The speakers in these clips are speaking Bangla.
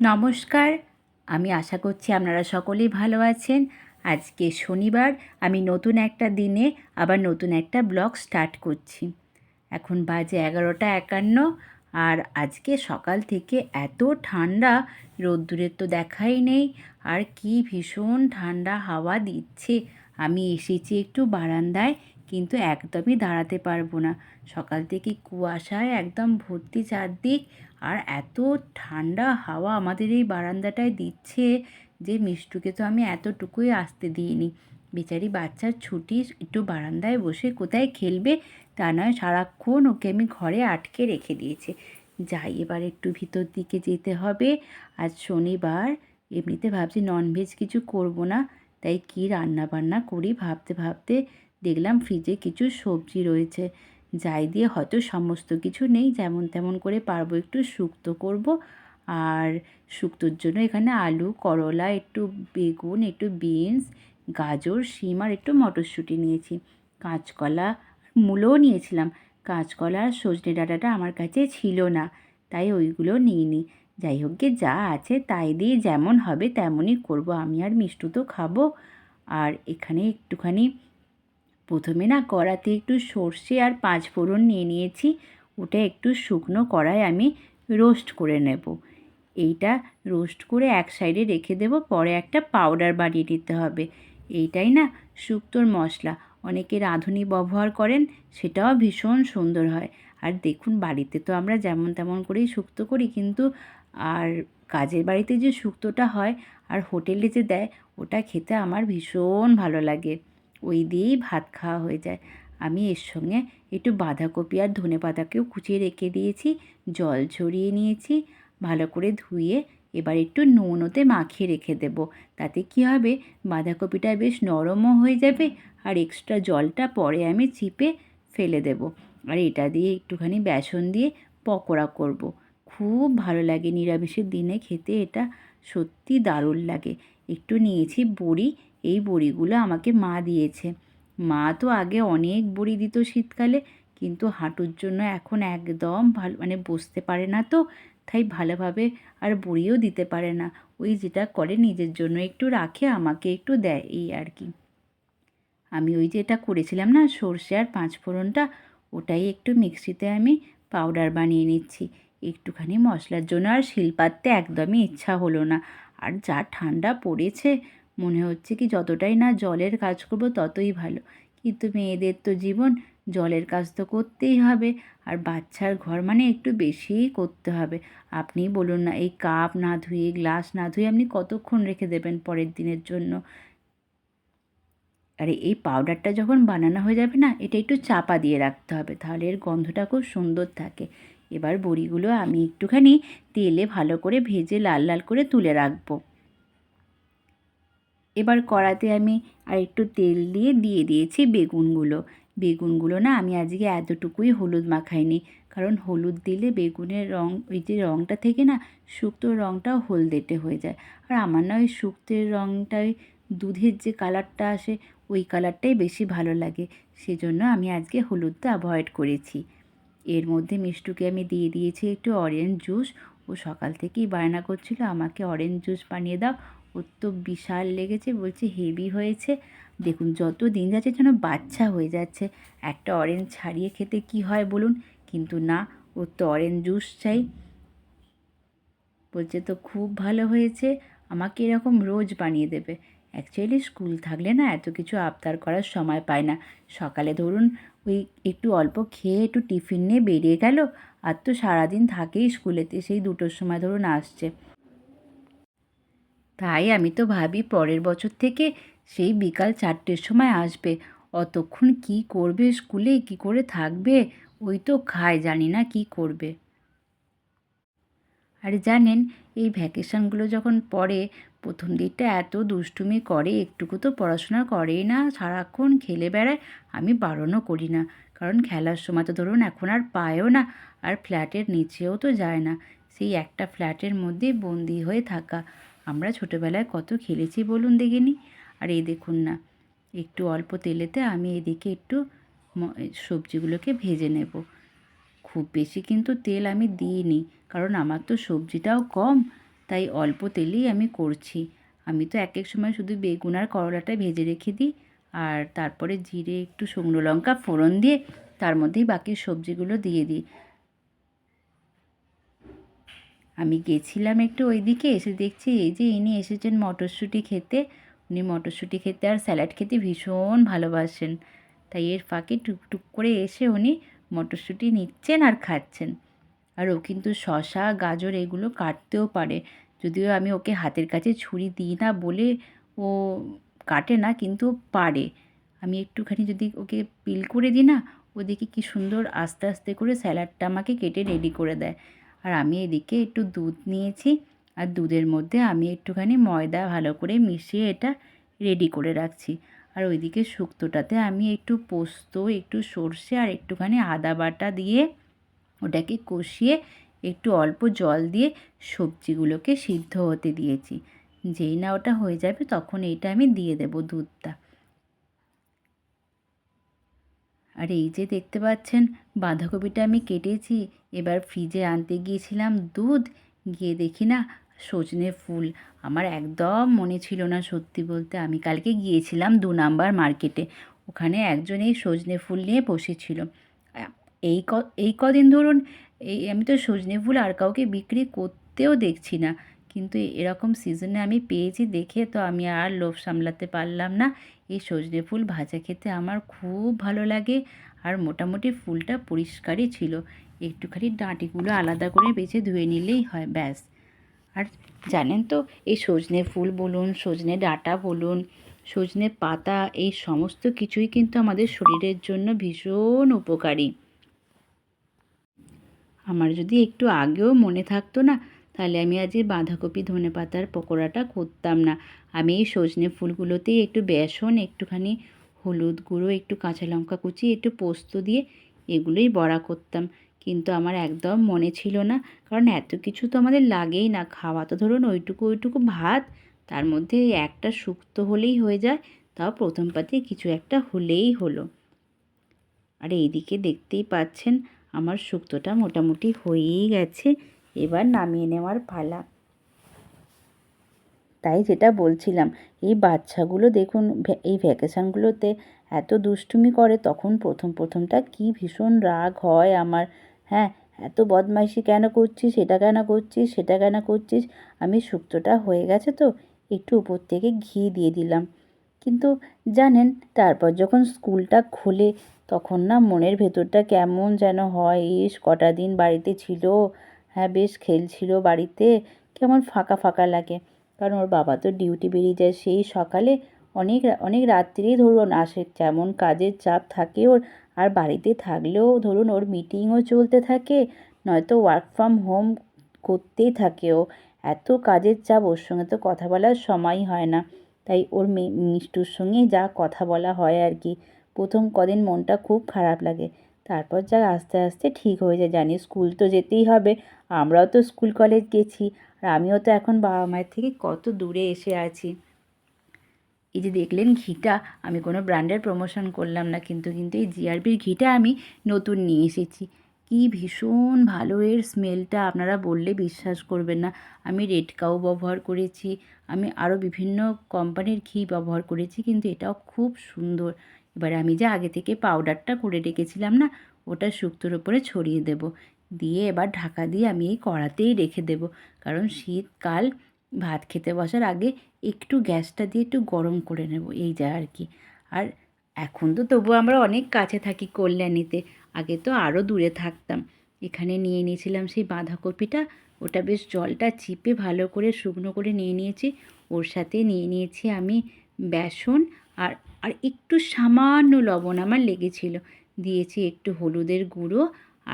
নমস্কার। আমি আশা করছি আপনারা সকলেই ভালো আছেন। আজকে শনিবার, আমি নতুন একটা দিনে আবার নতুন একটা ব্লগ স্টার্ট করছি। এখন বাজে 11টা 51, আর আজকে সকাল থেকে এত ঠান্ডা, রোদ্দুরের তো দেখাই নেই। আর কি ভীষণ ঠান্ডা হাওয়া দিচ্ছে। আমি এসেছি একটু বারান্দায়, কিন্তু একদমই দাঁড়াতে পারবো না। সকাল থেকে কুয়াশায় একদম ভর্তি চারদিক, আর এত ঠান্ডা হাওয়া আমাদের এই বারান্দাটায় দিচ্ছে যে মিষ্টুকে তো আমি এতটুকুই আসতে দিইনি। বেচারি বাচ্চার ছুটি, একটু বারান্দায় বসে কোথায় খেলবে, তা নয় সারাক্ষণ ওকে আমি ঘরে আটকে রেখে দিয়েছি। যাই, এবার একটু ভিতর দিকে যেতে হবে। আজ শনিবার, এমনিতে ভাবছি ননভেজ কিছু করব না, তাই কি রান্না বান্না করি ভাবতে ভাবতে দেখলাম ফ্রিজে কিছু সবজি রয়েছে। যাই দিয়ে হয়তো সমস্ত কিছু নেই, যেমন তেমন করে পারবো একটু শুক্তো করব। আর শুক্তোর জন্য এখানে আলু, করলা, একটু বেগুন, একটু বিনস, গাজর, শিম আর একটু মটরশুঁটি নিয়েছি। কাঁচকলা, মূলও নিয়েছিলাম। কাঁচকলা আর সজনে ডাঁটাটা আমার কাছে ছিল না, তাই ওইগুলো নিইনি। যাই হোক গে, যা আছে তাই দিয়ে যেমন হবে তেমনই করব। আমি আর মিষ্টু তো খাবো। আর এখানে একটুখানি প্রথমে না কড়াতে একটু সর্ষে আর 5 ফোড়ন নিয়ে নিয়েছি। ওটা একটু শুকনো কড়ায় আমি রোস্ট করে নেব। এইটা রোস্ট করে এক সাইডে রেখে দেব, পরে একটা পাউডার বানিয়ে নিতে হবে। এইটাই না শুক্তোর মশলা। অনেকে রাঁধুনি ব্যবহার করেন, সেটাও ভীষণ সুন্দর হয়। আর দেখুন, বাড়িতে তো আমরা যেমন তেমন করেই শুক্তো করি, কিন্তু আর কাজের বাড়িতে যে শুক্তোটা হয় আর হোটেলে যে দেয়, ওটা খেতে আমার ভীষণ ভালো লাগে। ওই দিয়েই ভাত খাওয়া হয়ে যায়। আমি এর সঙ্গে একটু বাঁধাকপি আর ধনেপাতাকেও কুচিয়ে রেখে দিয়েছি, জল ঝরিয়ে নিয়েছি, ভালো করে ধুয়ে এবার একটু নুন ওতে মাখিয়ে রেখে দেব। তাতে কি হবে, বাঁধাকপিটা বেশ নরমও হয়ে যাবে, আর এক্সট্রা জলটা পরে আমি চিপে ফেলে দেব। আর এটা দিয়ে একটুখানি বেসন দিয়ে পকোড়া করব। খুব ভালো লাগে নিরামিষের দিনে খেতে, এটা সত্যি দারুণ লাগে। একটু নিয়েছি বড়ি, এই বড়িগুলো আমাকে মা দিয়েছে। মা তো আগে অনেক বড়ি দিত শীতকালে, কিন্তু হাঁটুর জন্য এখন একদম ভালো, মানে বসতে পারে না তো, তাই ভালোভাবে আর বড়িও দিতে পারে না। ওই যেটা করে নিজের জন্য একটু রাখে, আমাকে একটু দেয়, এই আর কি। আমি ওই যে এটা করেছিলাম না সর্ষে আর 5 ফোড়নটা, ওটাই একটু মিক্সিতে আমি পাউডার বানিয়ে নিচ্ছি একটুখানি মশলার জন্য। আর শিলপাততে একদমই ইচ্ছা হলো না। আর যা ঠান্ডা পড়েছে, মনে হচ্ছে কি যতটাই না জলের কাজ করবো ততই ভালো। কিন্তু মেয়েদের তো জীবন, জলের কাজ তো করতেই হবে। আর বাচ্চার ঘর মানে একটু বেশিই করতে হবে। আপনিই বলুন না, এই কাপ না ধুয়ে, গ্লাস না ধুয়ে আপনি কতক্ষণ রেখে দেবেন পরের দিনের জন্য। আর এই পাউডারটা যখন বানানো হয়ে যাবে না, এটা একটু চাপা দিয়ে রাখতে হবে, তাহলে এর গন্ধটা খুব সুন্দর থাকে। এবার বড়িগুলো আমি একটুখানি তেলে ভালো করে ভেজে লাল লাল করে তুলে রাখবো। এবার কড়াতে আমি আর একটু তেল দিয়ে দিয়েছি বেগুনগুলো। বেগুনগুলো না আমি আজকে এতটুকুই হলুদ মাখাইনি, কারণ হলুদ দিলে বেগুনের রঙ, ওই যে রঙটা থেকে না, শুক্তোর রঙটাও হলদেটে হয়ে যায়। আর আমার না ওই শুক্তের রঙটাই, দুধের যে কালারটা আসে, ওই কালারটাই বেশি ভালো লাগে। সেজন্য আমি আজকে হলুদটা অ্যাভয়েড করেছি। এর মধ্যে মিষ্টুকে আমি দিয়ে দিয়েছি একটু অরেঞ্জ জুস। ও সকাল থেকেই বায়না করছিল আমাকে অরেঞ্জ জুস বানিয়ে দাও। ওর তো বিশাল লেগেছে, বলছে হেভি হয়েছে। দেখুন, যত দিন যাচ্ছে যেন বাচ্চা হয়ে যাচ্ছে। একটা অরেঞ্জ ছাড়িয়ে খেতে কি হয় বলুন, কিন্তু না, ওর তো অরেঞ্জ জুস চাই। বলছে তো খুব ভালো হয়েছে, আমাকে এরকম রোজ বানিয়ে দেবে। অ্যাকচুয়ালি স্কুল থাকলে না এত কিছু আবদার করার সময় পায় না। সকালে ধরুন ওই একটু অল্প খেয়ে একটু টিফিন নিয়ে বেরিয়ে গেল, আর তো সারাদিন থাকেই স্কুলেতে, সেই 2টোর সময় ধরুন আসছে। তাই আমি তো ভাবি পরের বছর থেকে সেই বিকাল 4টের সময় আসবে। অতক্ষণ কি করবে স্কুলে, কি করে থাকবে, ওই তো খায়, জানি না কি করবে। আর জানেন, এই ভ্যাকেশানগুলো যখন পড়ে, প্রথম দিকটা এত দুষ্টুমি করে, একটুকু তো পড়াশোনা করেই না, সারাক্ষণ খেলে বেড়ায়। আমি বারণও করি না, কারণ খেলার সময় তো ধরুন এখন আর পায়ও না, আর ফ্ল্যাটের নিচেও তো যায় না। সেই একটা ফ্ল্যাটের মধ্যেই বন্দি হয়ে থাকা। আমরা ছোটোবেলায় কত খেলেছি বলুন দেখিনি। আর এই দেখুন না, একটু অল্প তেলেতে আমি এদিকে একটু সবজিগুলোকে ভেজে নেব। খুব বেশি কিন্তু তেল আমি দিইনি, কারণ আমার তো সবজিটাও কম। তাই অল্প তেলেই আমি করছি। আমি তো এক এক সময় শুধু বেগুন আর করলাটা ভেজে রেখে দিই, আর তারপরে জিরে একটু শুকনো লঙ্কা ফোড়ন দিয়ে তার মধ্যেই বাকি সবজিগুলো দিয়ে দিই। আমি গেছিলাম একটু ওইদিকে, এসে দেখছি এই যে ইনি এসেছেন মটরশুঁটি খেতে। উনি মটরশুঁটি খেতে আর স্যালাড খেতে ভীষণ ভালোবাসেন। তাই এর ফাঁকে টুকটুক করে এসে উনি মটরশুঁটি নিচ্ছেন আর খাচ্ছেন। আর ও কিন্তু শসা গাজর এগুলো কাটতেও পারে, যদিও আমি ওকে হাতের কাছে ছুরি দিই না বলে ও কাটে না, কিন্তু পারে। আমি একটুখানি যদি ওকে পিল করে দিই না, ও দেখি কী সুন্দর আস্তে আস্তে করে স্যালাডটা আমাকে কেটে রেডি করে দেয়। আর আমি এদিকে একটু দুধ নিয়েছি, আর দুধের মধ্যে আমি একটুখানি ময়দা ভালো করে মিশিয়ে এটা রেডি করে রাখছি। আর ওইদিকে শুক্তোটাতে আমি একটু পোস্ত, একটু সর্ষে আর একটুখানি আদা বাটা দিয়ে ওটাকে কষিয়ে একটু অল্প জল দিয়ে সবজিগুলোকে সিদ্ধ হতে দিয়েছি। যেই না ওটা হয়ে যাবে তখন এইটা আমি দিয়ে দেবো দুধটা। আর এই যে দেখতে পাচ্ছেন বাঁধাকপিটা আমি কেটেছি, এবার ফ্রিজে আনতে গিয়েছিলাম দুধ, গিয়ে দেখি না সজনে ফুল। আমার একদম মনে ছিল না সত্যি বলতে। আমি কালকে গিয়েছিলাম 2 নাম্বার মার্কেটে, ওখানে একজন এই সজনে ফুল নিয়ে বসেছিল। এই এই কদিন ধরুন আমি তো সজনে ফুল আর কাউকে বিক্রি করতেও দেখছি না, কিন্তু এরকম সিজনে আমি পেয়েছি দেখে তো আমি আর লোভ সামলাতে পারলাম না। এই সজনে ফুল ভাজা খেতে আমার খুব ভালো লাগে। আর মোটামুটি ফুলটা পরিষ্কারই ছিল, একটুখানি ডাঁটিগুলো আলাদা করে বেছে ধুয়ে নিলেই হয়, ব্যাস। আর জানেন তো এই সজনে ফুল বলুন, সজনে ডাঁটা বলুন, সজনে পাতা, এই সমস্ত কিছুই কিন্তু আমাদের শরীরের জন্য ভীষণ উপকারী। আমার যদি একটু আগেও মনে থাকতো না, তাহলে আমি আজ এই বাঁধাকপি ধনেপাতার পকোড়াটা করতাম না। আমি এই সজনে ফুলগুলোতেই একটু বেসন, একটুখানি হলুদ গুঁড়ো, একটু কাঁচা লঙ্কা কুচি, একটু পোস্ত দিয়ে এগুলোই বড়া করতাম। কিন্তু আমার একদম মনে ছিল না, কারণ এত কিছু তো আমাদের লাগেই না। খাওয়া তো ধরুন ওইটুকু ওইটুকু ভাত, তার মধ্যে একটা শুক্তো হলেই হয়ে যায়, তাও প্রথম পাতে কিছু একটা হলেই হলো। আর এইদিকে দেখতেই পাচ্ছেন আমার শুক্তোটা মোটামুটি হয়েই গেছে, এবার নামিয়ে নেওয়ার পালা। তাই যেটা বলছিলাম, এই বাচ্চাগুলো দেখুন এই ভ্যাকেশানগুলোতে এত দুষ্টুমি করে, তখন প্রথমটা কি ভীষণ রাগ হয় আমার। হ্যাঁ, এত বদমাইশি কেন করছিস, এটা কেন করছিস, সেটা কেন করছিস। আমি শুক্তোটা হয়ে গেছে তো একটু উপর থেকে ঘি দিয়ে দিলাম। কিন্তু জানেন, তারপর যখন স্কুলটা খোলে তখন না মনের ভেতরটা কেমন যেন হয়। ইস, কটা দিন বাড়িতে ছিল, হ্যাঁ বেশ খেলছিল বাড়িতে, কেমন ফাঁকা ফাঁকা লাগে। কারণ ওর বাবা তো ডিউটি বেরিয়ে যায় সেই সকালে, অনেক অনেক রাত্রেই ধরুন আসে, যেমন কাজের চাপ থাকে ওর। আর বাড়িতে থাকলেও ধরুন ওর মিটিংও চলতে থাকে, নয়তো ওয়ার্ক ফ্রম হোম করতেই থাকে ও। এত কাজের চাপ, ওর সঙ্গে তো কথা বলার সময়ই হয় না। তাই ওর মিষ্টুর সঙ্গেই যা কথা বলা হয় আর কি। প্রথম কদিন মনটা খুব খারাপ লাগে, তারপর যা আস্তে আস্তে ঠিক হয়ে যায়। জানি স্কুল তো যেতেই হবে, আমরাও তো স্কুল কলেজ গেছি, আর আমিও তো এখন বাবা মায়ের থেকে কত দূরে এসে আছি। এই যে দেখলেন ঘিটা, আমি কোনো ব্র্যান্ডের প্রমোশন করলাম না, কিন্তু এই জিআরবির ঘিটা আমি নতুন নিয়ে এসেছি। কি ভীষণ ভালো এর স্মেলটা, আপনারা বললে বিশ্বাস করবেন না। আমি রেড কাউ ব্যবহার করেছি, আমি আরও বিভিন্ন কোম্পানির ঘি ব্যবহার করেছি, কিন্তু এটাও খুব সুন্দর। এবার আমি যে আগে থেকে পাউডারটা করে রেখেছিলাম না, ওটা শুক্তোর ওপরে ছড়িয়ে দেব, দিয়ে এবার ঢাকা দিয়ে আমি এই কড়াতেই রেখে দেব। কারণ শীতকাল, ভাত খেতে বসার আগে একটু গ্যাসটা দিয়ে একটু গরম করে নেব, এই যা আর কি। আর এখন তো তবু আমরা অনেক কাছে থাকি কল্যাণীতে, আগে তো আরও দূরে থাকতাম। এখানে নিয়ে নিয়েছিলাম সেই বাঁধাকপিটা, ওটা বেশ জলটা চিপে ভালো করে শুকনো করে নিয়ে নিয়েছি। ওর সাথে নিয়ে নিয়েছি আমি বেসন, আর আর একটু সামান্য লবণ আমার লেগেছিল, দিয়েছি একটু হলুদের গুঁড়ো,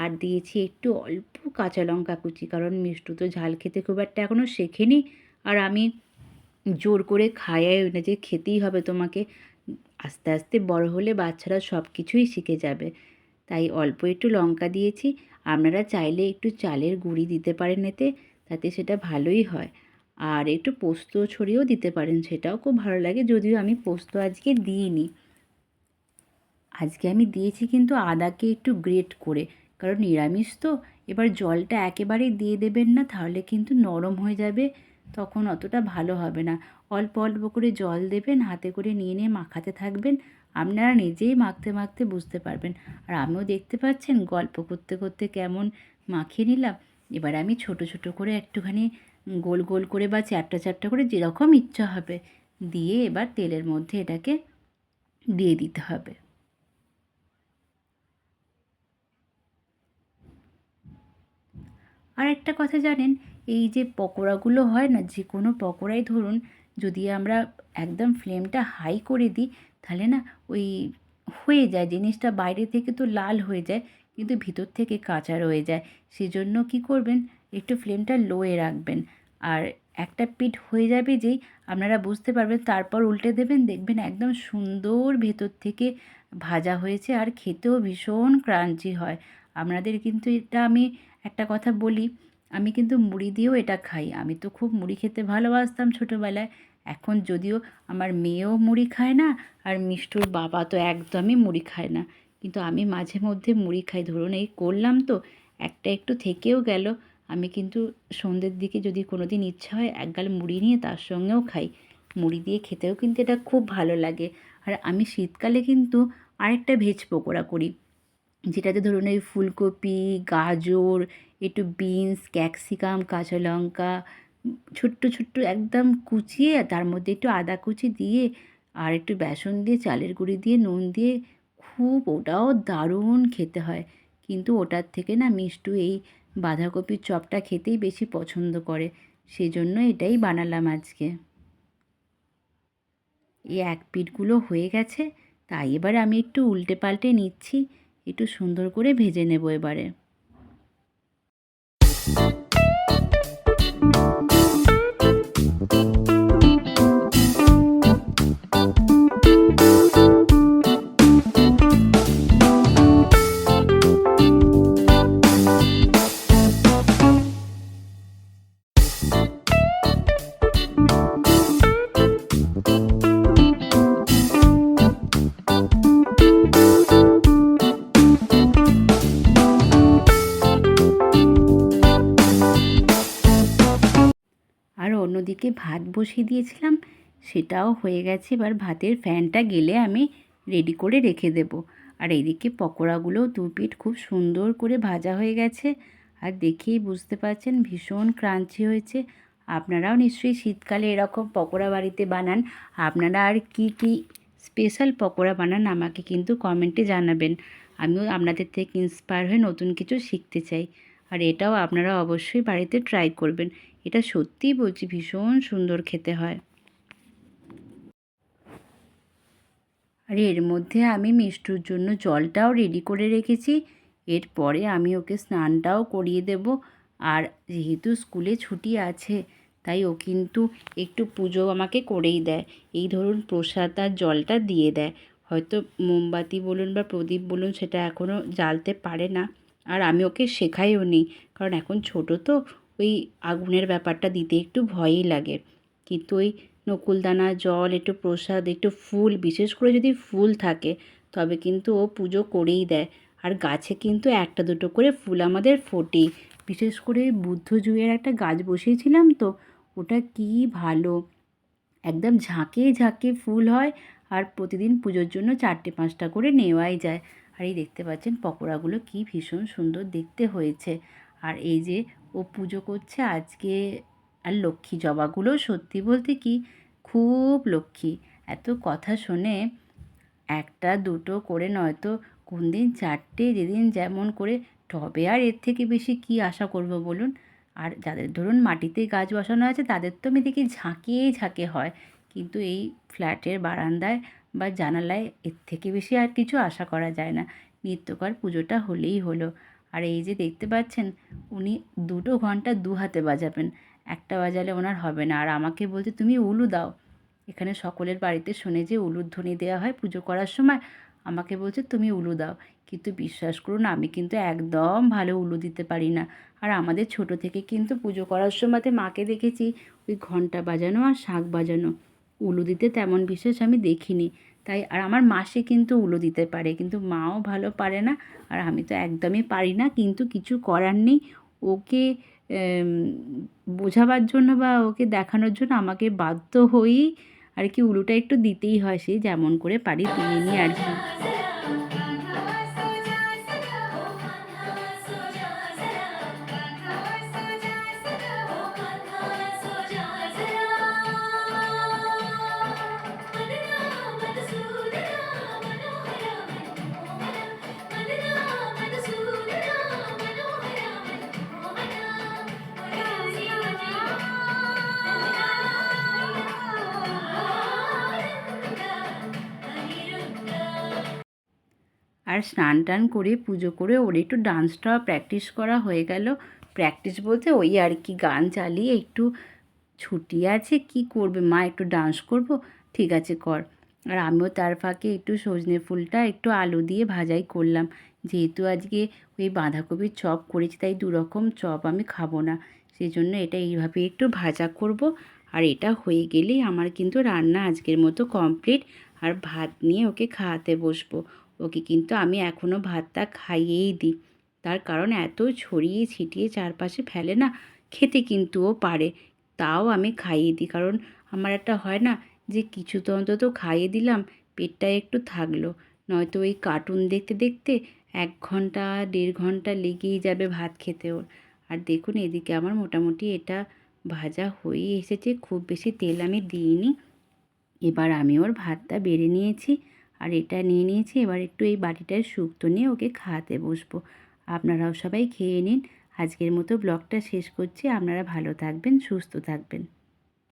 আর দিয়েছি একটু অল্প কাঁচা লঙ্কা কুচি। কারণ মিষ্টু তো ঝাল খেতে খুব একটা এখনও শেখেনি, আর আমি জোর করে খাইয়ে না যে খেতেই হবে তোমাকে। আস্তে আস্তে বড় হলে বাচ্চারা সব কিছুই শিখে যাবে। তাই অল্প একটু লঙ্কা দিয়েছি। আপনারা চাইলে একটু চালের গুঁড়ি দিতে পারেন এতে, তাতে সেটা ভালোই হয়। আর একটু পোস্ত ছড়িয়েও দিতে পারেন, সেটাও খুব ভালো লাগে, যদিও আমি পোস্ত আজকে দিইনি। আজকে আমি দিয়েছি কিন্তু আদাকে একটু গ্রেট করে, কারণ নিরামিষ তো। এবার জলটা একেবারেই দিয়ে দেবেন না, তাহলে কিন্তু নরম হয়ে যাবে, তখন অতটা ভালো হবে না। অল্প অল্প করে জল দেবেন, হাতে করে নিয়ে নিয়ে মাখাতে থাকবেন। আপনারা নিজেই মাখতে মাখতে বুঝতে পারবেন। আর আমিও দেখতে পাচ্ছেন গল্প করতে করতে কেমন মাখিয়ে নিলাম। এবার আমি ছোট ছোট করে একটুখানি গোল গোল করে বা চ্যাপ্টা চ্যাপ্টা করে যেরকম ইচ্ছা হবে দিয়ে এবার তেলের মধ্যে এটাকে দিয়ে দিতে হবে। আর একটা কথা জানেন, এই যে পকোড়াগুলো হয় না, যে কোনো পকোড়াই ধরুন, যদি আমরা একদম ফ্লেমটা হাই করে দিই, তাহলে না ওই হয়ে যায় জিনিসটা, বাইরে থেকে তো লাল হয়ে যায় কিন্তু ভিতর থেকে কাঁচা রয়ে যায়। সেজন্য কী করবেন, একটু ফ্লেমটা লোয়ে রাখবেন। আর একটা পিঠ হয়ে যাবে যেই আপনারা বুঝতে পারবেন, তারপর উল্টে দেবেন, দেখবেন একদম সুন্দর ভেতর থেকে ভাজা হয়েছে আর খেতেও ভীষণ ক্রাঞ্চি হয়। আপনাদের কিন্তু এটা আমি একটা কথা বলি, আমি কিন্তু মুড়ি দিয়েও এটা খাই। আমি তো খুব মুড়ি খেতে ভালোবাসতাম ছোটোবেলায়। এখন যদিও আমার মেয়েও মুড়ি খায় না, আর মিষ্টুর বাবা তো একদমই মুড়ি খায় না, কিন্তু আমি মাঝে মধ্যে মুড়ি খাই। ধরুন এই করলাম তো, একটা একটু থেকেও গেল, আমি কিন্তু সন্ধ্যের দিকে যদি কোনো দিন ইচ্ছা হয় এক গাল মুড়ি নিয়ে তার সঙ্গেও খাই। মুড়ি দিয়ে খেতেও কিন্তু এটা খুব ভালো লাগে। আর আমি শীতকালে কিন্তু আরেকটা ভেজ পকোড়া করি, যেটাতে ধরুন এই ফুলকপি, গাজর, একটু বিনস, ক্যাপসিকাম, কাঁচা লঙ্কা ছোট্ট ছোট্ট একদম কুচিয়ে তার মধ্যে একটু আদা কুচি দিয়ে আর একটু বেসন দিয়ে, চালের গুঁড়ি দিয়ে, নুন দিয়ে, খুব ওটাও দারুণ খেতে হয়। কিন্তু ওটার থেকে না মিষ্টু এই বাঁধাকপির চপটা খেতেই বেশি পছন্দ করে, সেজন্য এটাই বানালাম আজকে। এই এক পিঠগুলো হয়ে গেছে, তাই এবারে আমি একটু উল্টে পাল্টে নিচ্ছি, একটু সুন্দর করে ভেজে নেব এবারে। আর অন্যদিকে ভাত বসিয়ে দিয়েছিলাম, সেটাও হয়ে গেছে। এবার ভাতের ফ্যানটা গেলে আমি রেডি করে রেখে দেব। আর এইদিকে পকোড়াগুলোও দু পিঠ খুব সুন্দর করে ভাজা হয়ে গেছে, আর দেখেই বুঝতে পারছেন ভীষণ ক্রাঞ্চি হয়েছে। আপনারাও নিশ্চয়ই শীতকালে এরকম পকোড়া বাড়িতে বানান। আপনারা আর কি কি স্পেশাল পকোড়া বানান আমাকে কিন্তু কমেন্টে জানাবেন। আমিও আপনাদের থেকে ইন্সপায়ার হয়ে নতুন কিছু শিখতে চাই। আর এটাও আপনারা অবশ্যই বাড়িতে ট্রাই করবেন। এটা সত্যিই বলছি ভীষণ সুন্দর খেতে হয়। আর এর মধ্যে আমি মিষ্টুর জন্য জলটাও রেডি করে রেখেছি। এরপরে আমি ওকে স্নানটাও করিয়ে দেব। আর যেহেতু স্কুলে ছুটি আছে, তাই ও কিন্তু একটু পুজো আমাকে করেই দেয়। এই ধরুন প্রসাদ আর জলটা দিয়ে দেয়। হয়তো মোমবাতি বলুন বা প্রদীপ বলুন সেটা এখনও জ্বালতে পারে না। আর আমি ওকে শেখাইও নি, কারণ এখন ছোট তো, ওই আগুনের ব্যাপারটা দিতে একটু ভয়ই লাগে। কিন্তু ওই নকুলদানা, জল, একটু প্রসাদ, একটু ফুল, বিশেষ করে যদি ফুল থাকে তবে কিন্তু ও পুজো করেই দেয়। আর গাছে কিন্তু একটা দুটো করে ফুল আমাদের ফোটেই। বিশেষ করে বুদ্ধ জুঁইয়ের একটা গাছ বসিয়েছিলাম তো, ওটা কী ভালো, একদম ঝাঁকে ঝাঁকে ফুল হয়। আর প্রতিদিন পুজোর জন্য 4টে-5টা করে নেওয়াই যায়। আর এই দেখতে পাচ্ছেন পকোড়াগুলো কী ভীষণ সুন্দর দেখতে হয়েছে। আর এই যে ও পুজো করছে আজকে। আর লক্ষ্মী জবাগুলো সত্যি বলতে কি খুব লক্ষ্মী। এত কথা শোনে, একটা দুটো করে নয়তো কোন দিন 4টে, যেদিন যেমন করে। তবে আর এর থেকে বেশি কী আশা করব বলুন। আর যাদের ধরুন মাটিতে গাছ বসানো আছে তাদের তো আমি দেখি ঝাঁকে ঝাঁকে হয়, কিন্তু এই ফ্ল্যাটের বারান্দায় বা জানালায় এর থেকে বেশি আর কিছু আশা করা যায় না। নিত্যকার পুজোটা হলেই হলো। আর এই যে দেখতে পাচ্ছেন, উনি 2 ঘন্টা 2 হাতে বাজাবেন, একটা বাজালে ওনার হবে না। আর আমাকে বলছে তুমি উলু দাও। এখানে সকলের বাড়িতে শুনে যে উলুর ধ্বনি দেওয়া হয় পুজো করার সময়, আমাকে বলছে তুমি উলু দাও। কিন্তু বিশ্বাস করুন আমি কিন্তু একদম ভালো উলু দিতে পারি না। আর আমাদের ছোট থেকে কিন্তু পুজো করার সময়তে মাকে দেখেছি ওই ঘন্টা বাজানো আর শাঁখ বাজানো, উলু দিতে তেমন বিশেষ আমি দেখিনি। তাই আর আমার মাসি কিন্তু উলো দিতে পারে, কিন্তু মাও ভালো পারে না, আর আমি তো একদমই পারি না। কিন্তু কিছু করার নেই, ওকে বোঝাবার জন্য বা ওকে দেখানোর জন্য আমাকে বাধ্য হয়েই আর কি উলুটা একটু দিতেই হয়, সে যেমন করে পারি দিয়ে নিই আর কি। আর স্নান টান করে পুজো করে ওর একটু ডান্সটাও প্র্যাকটিস করা হয়ে গেল। প্র্যাকটিস বলতে ওই আর কি গান চালিয়ে একটু, ছুটি আছে কি করবে মা, একটু ডান্স করব, ঠিক আছে কর। আর আমিও তার ফাঁকে একটু সজনে ফুলটা একটু আলু দিয়ে ভাজাই করলাম, যেহেতু আজকে ওই বাঁধাকপির চপ করেছি, তাই দুরকম চপ আমি খাবো না, সেই জন্য এটা এইভাবে একটু ভাজা করব। আর এটা হয়ে গেলেই আমার কিন্তু রান্না আজকের মতো কমপ্লিট। আর ভাত নিয়ে ওকে খাওয়াতে বসবো। ওকে কিন্তু আমি এখনও ভাতটা খাইয়েই দিই, তার কারণ এত ছড়িয়ে ছিটিয়ে চারপাশে ফেলে না, খেতে কিন্তু ও পারে, তাও আমি খাইয়ে দিই। কারণ আমার একটা হয় না যে কিছু তো অন্তত খাইয়ে দিলাম, পেটটা একটু থাকলো, নয়তো ওই কার্টুন দেখতে দেখতে 1 ঘন্টা 1.5 ঘন্টা লেগেই যাবে ভাত খেতে ওর। আর দেখুন এদিকে আমার মোটামুটি এটা ভাজা হয়ে এসেছে, খুব বেশি তেল আমি দিইনি। এবার আমি ওর ভাতটা বেড়ে নিয়েছি আর এটা নিয়ে নিয়েছি, এবার একটু এই বাটিটায় শুক্তো নিয়ে ওকে খাওয়াতে বসবো। আপনারাও সবাই খেয়ে নিন। আজকের মতো ব্লগটা শেষ করছি। আপনারা ভালো থাকবেন, সুস্থ থাকবেন।